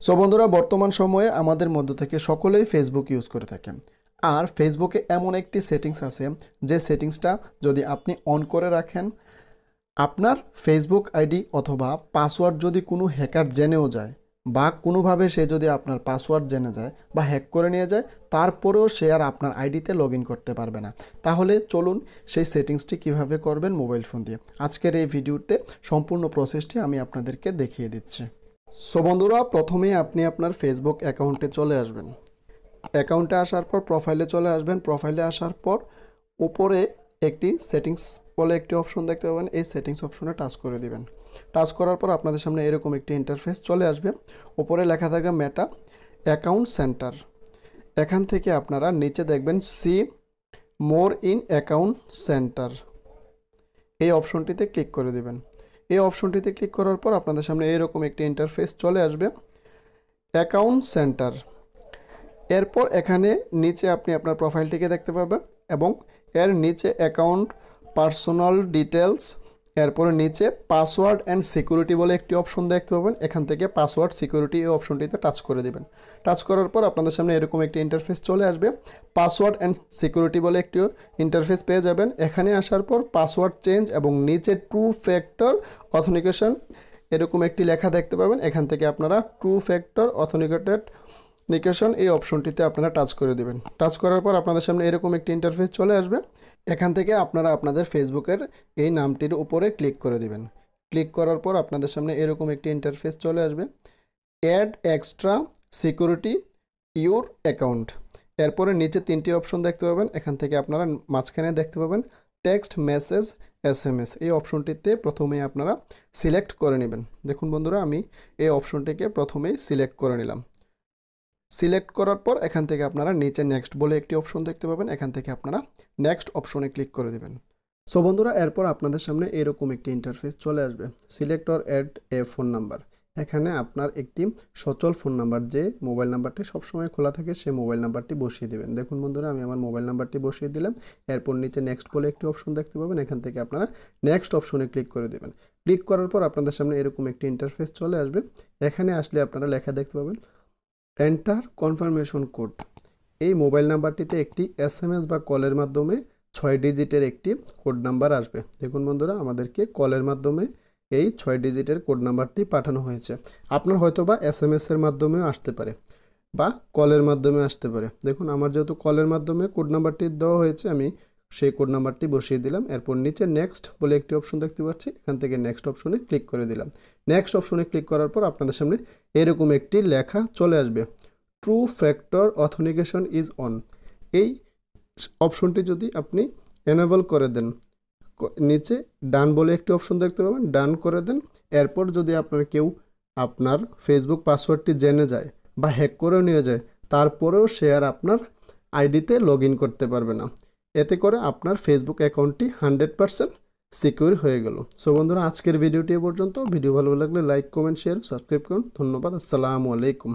So বন্ধুরা, বর্তমান সময়ে আমাদের মধ্য থেকে সকলেই ফেসবুক ইউজ করে থাকেন। আর ফেসবুকে এমন একটি সেটিংস আছে, যে সেটিংসটা যদি আপনি অন করে রাখেন, আপনার ফেসবুক আইডি অথবা পাসওয়ার্ড যদি কোনো হ্যাকার জেনেও যায়, বা কোনোভাবে সে যদি আপনার পাসওয়ার্ড জেনে যায় বা হ্যাক করে নিয়ে যায়, তারপরেও সে আর আপনার আইডিতে লগ ইন করতে পারবে না। তাহলে চলুন সেই সেটিংসটি কিভাবে করবেন মোবাইল ফোন দিয়ে, আজকের এই ভিডিওতে সম্পূর্ণ প্রসেসটি আমি আপনাদেরকে দেখিয়ে দিচ্ছি। সো বন্ধুরা, প্রথমেই আপনি আপনার ফেসবুক অ্যাকাউন্টে চলে আসবেন। অ্যাকাউন্টে আসার পর প্রোফাইলে চলে আসবেন। প্রোফাইলে আসার পর উপরে একটি সেটিংস বলে একটি অপশন দেখতে পাবেন, এই সেটিংস অপশনে টাচ করে দিবেন। টাচ করার পর আপনাদের সামনে এরকম একটি ইন্টারফেস চলে আসবে। উপরে লেখা থাকে মেটা অ্যাকাউন্ট সেন্টার। এখান থেকে আপনারা নিচে দেখবেন see more in account centre, এই অপশনটিতে ক্লিক করে দিবেন। এই অপশনটিতে ক্লিক করার পর আপনাদের সামনে এরকম একটি ইন্টারফেস চলে আসবে, অ্যাকাউন্ট সেন্টার। এরপর এখানে নিচে আপনি আপনার প্রোফাইলটিকে দেখতে পাবেন এবং এর নিচে অ্যাকাউন্ট পার্সোনাল ডিটেলস, এরপরে নিচে পাসওয়ার্ড অ্যান্ড সিকিউরিটি বলে একটি অপশন দেখতে পাবেন। এখান থেকে পাসওয়ার্ড সিকিউরিটি এই অপশনটিতে টাচ করে দেবেন। টাচ করার পর আপনাদের সামনে এরকম একটি ইন্টারফেস চলে আসবে, পাসওয়ার্ড অ্যান্ড সিকিউরিটি বলে একটি ইন্টারফেস পেয়ে যাবেন। এখানে আসার পর পাসওয়ার্ড চেঞ্জ এবং নিচে টু ফ্যাক্টর অথেন্টিকেশন এরকম একটি লেখা দেখতে পাবেন। এখান থেকে আপনারা টু ফ্যাক্টর অথেন্টিকেটেড নিকেশন এই অপশনটিতে আপনারা টাচ করে দেবেন। টাচ করার পর আপনাদের সামনে এরকম একটি ইন্টারফেস চলে আসবে। এখান থেকে আপনারা আপনাদের ফেসবুকের এই নামটির উপরে ক্লিক করে দিবেন। ক্লিক করার পর আপনাদের সামনে এরকম একটি ইন্টারফেস চলে আসবে, add extra security your account. এরপরে নিচে তিনটি অপশন দেখতে পাবেন। এখান থেকে আপনারা মাঝখানে দেখতে পাবেন টেক্সট মেসেজ SMS, এই অপশনটিতে প্রথমেই আপনারা সিলেক্ট করে নেবেন। দেখুন বন্ধুরা, আমি এই অপশনটিকে প্রথমেই সিলেক্ট করে নিলাম। সিলেক্ট করার পর এখান থেকে আপনারা নিচে নেক্সট বলে একটি অপশন দেখতে পাবেন। এখান থেকে আপনারা নেক্সট অপশনে ক্লিক করে দেবেন। সো বন্ধুরা, এরপর আপনাদের সামনে এরকম একটি ইন্টারফেস চলে আসবে, select or add a phone number. এখানে আপনার একটি সচল ফোন নাম্বার, যে মোবাইল নাম্বারটি সবসময় খোলা থাকে, সেই মোবাইল নাম্বারটি বসিয়ে দেবেন। দেখুন বন্ধুরা, আমি আমার মোবাইল নাম্বারটি বসিয়ে দিলাম। এরপর নিচে নেক্সট বলে একটি অপশন দেখতে পাবেন। এখান থেকে আপনারা নেক্সট অপশনে ক্লিক করে দেবেন। ক্লিক করার পর আপনাদের সামনে এরকম একটি ইন্টারফেস চলে আসবে। এখানে আসলে আপনারা লেখা দেখতে পাবেন এন্টার কনফার্মেশন কোড। এই মোবাইল নাম্বারটিতে একটি SMS বা কলের মাধ্যমে 6 ডিজিটের একটি কোড নাম্বার আসবে। দেখুন বন্ধুরা, আমাদেরকে কলের মাধ্যমে এই 6 ডিজিটের কোড নাম্বারটি পাঠানো হয়েছে। আপনার হয়তো বা SMS এর মাধ্যমেও আসতে পারে বা কলের মাধ্যমে আসতে পারে। দেখুন, আমার যেহেতু কলের মাধ্যমে কোড নাম্বারটি দেওয়া হয়েছে, আমি সেই কোড নাম্বারটি বসিয়ে দিলাম। এরপর নিচে নেক্সট বলে একটি অপশন দেখতে পাচ্ছি, এখান থেকে নেক্সট অপশনে ক্লিক করে দিলাম। নেক্সট অপশনে ক্লিক করার পর আপনাদের সামনে এরকম একটি লেখা চলে আসবে, true factor authentication is on. এই অপশনটি যদি আপনি এনেবল করে দেন, নিচে ডান বলে একটি অপশন দেখতে পাবেন, ডান করে দেন। এরপর যদি আপনার কেউ আপনার ফেসবুক পাসওয়ার্ডটি জেনে যায় বা হ্যাক করেও নিয়ে যায়, তারপরেও সে আর আপনার আইডিতে লগ ইন করতে পারবে না। এতে করে আপনার ফেসবুক অ্যাকাউন্টটি 100% সিকিউর হয়ে গেল। সো বন্ধুরা, আজকের ভিডিওটি এ পর্যন্ত। ভিডিও ভালো লাগলে লাইক, কমেন্ট, শেয়ার, সাবস্ক্রাইব করুন। ধন্যবাদ। আসসালামু আলাইকুম।